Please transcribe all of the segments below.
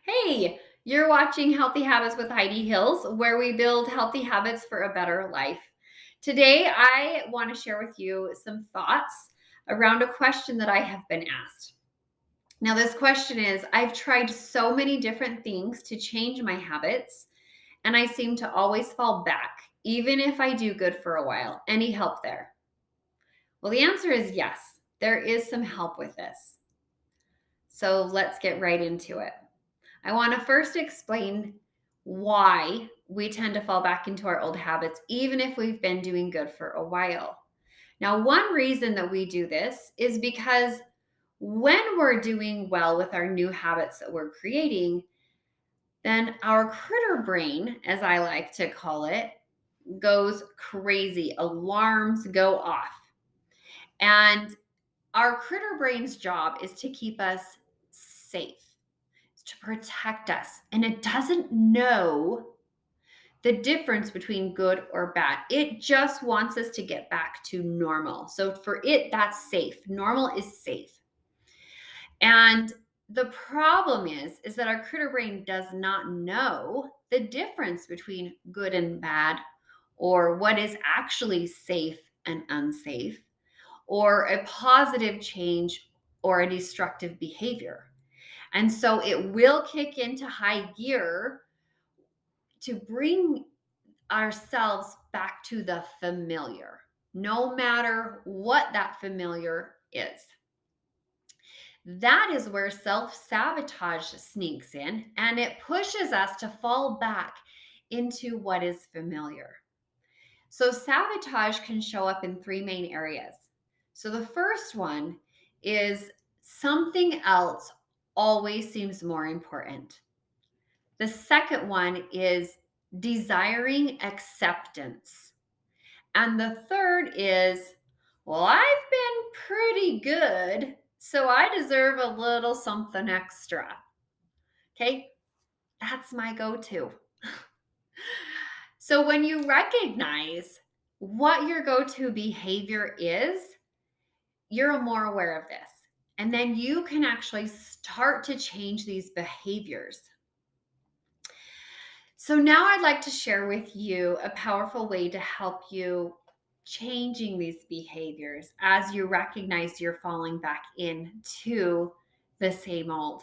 Hey, you're watching Healthy Habits with Heidi Hills, where we build healthy habits for a better life. Today, I want to share with you some thoughts around a question that I have been asked. Now, this question is I've tried so many different things to change my habits, and I seem to always fall back, even if I do good for a while. Any help there? Well, the answer is yes, there is some help with this. So let's get right into it. I want to first explain why we tend to fall back into our old habits, even if we've been doing good for a while. Now, one reason that we do this is because when we're doing well with our new habits that we're creating, then our critter brain, as I like to call it, goes crazy. Alarms go off. And our critter brain's job is to keep us safe, to protect us. And it doesn't know the difference between good or bad. It just wants us to get back to normal. So for it, that's safe. Normal is safe. And the problem is that our critter brain does not know the difference between good and bad, or what is actually safe and unsafe, or a positive change or a destructive behavior. And so it will kick into high gear to bring ourselves back to the familiar, no matter what that familiar is. That is where self sabotage sneaks in and it pushes us to fall back into what is familiar. So, sabotage can show up in three main areas. So, the first one is something else always seems more important. The second one is desiring acceptance. And the third is, well, I've been pretty good, so I deserve a little something extra. Okay, that's my go to. So when you recognize what your go to behavior is, you're more aware of this. And then you can actually start to change these behaviors. So now I'd like to share with you a powerful way to help you changing these behaviors as you recognize you're falling back into the same old.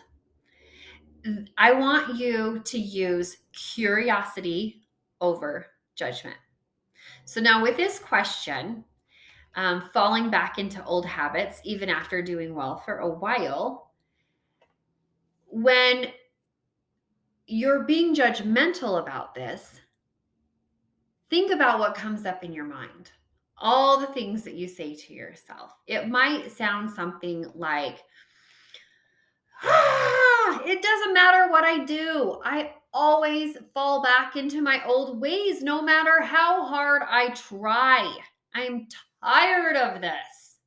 I want you to use curiosity over judgment. So now with this question, falling back into old habits, even after doing well for a while, when you're being judgmental about this, think about what comes up in your mind. All the things that you say to yourself. It might sound something like, it doesn't matter what I do. I always fall back into my old ways no matter how hard I try. I'm tired of this.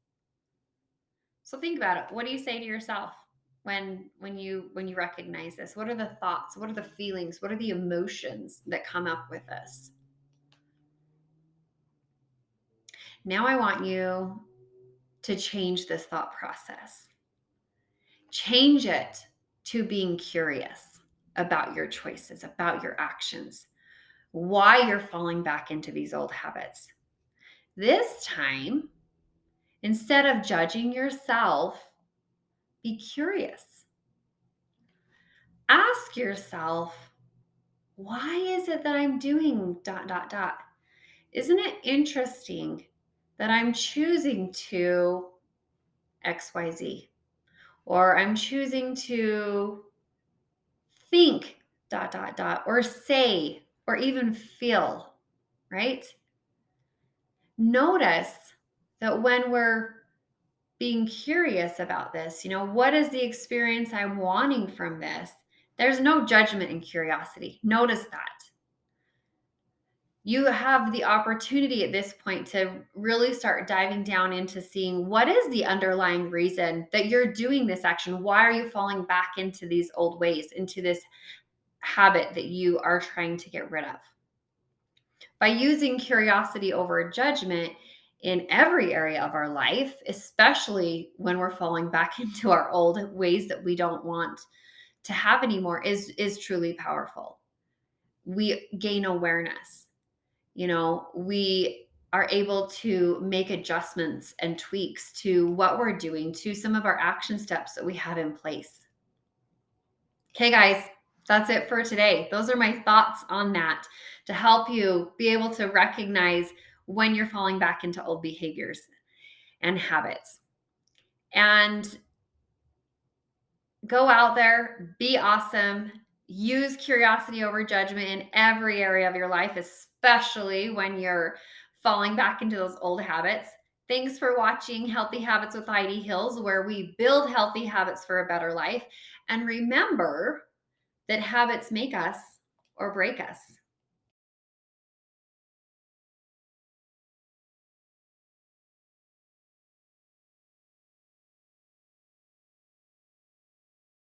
So think about it. What do you say to yourself when you recognize this? What are the thoughts? What are the feelings? What are the emotions that come up with this? Now I want you to change this thought process. Change it to being curious about your choices, about your actions, why you're falling back into these old habits. This time, instead of judging yourself, be curious. Ask yourself, why is it that I'm doing dot, dot, dot? Isn't it interesting that I'm choosing to XYZ? Or I'm choosing to think dot, dot, dot, or say, or even feel, right? Notice that when we're being curious about this, what is the experience I'm wanting from this? There's no judgment in curiosity. Notice that. You have the opportunity at this point to really start diving down into seeing what is the underlying reason that you're doing this action. Why are you falling back into these old ways, into this habit that you are trying to get rid of? By using curiosity over judgment in every area of our life, especially when we're falling back into our old ways that we don't want to have anymore is truly powerful. We gain awareness. We are able to make adjustments and tweaks to what we're doing, to some of our action steps that we have in place. Okay, guys, that's it for today. Those are my thoughts on that to help you be able to recognize when you're falling back into old behaviors and habits. And go out there, be awesome, use curiosity over judgment in every area of your life, especially when you're falling back into those old habits. Thanks for watching Healthy Habits with Heidi Hills, where we build healthy habits for a better life. And remember that habits make us or break us.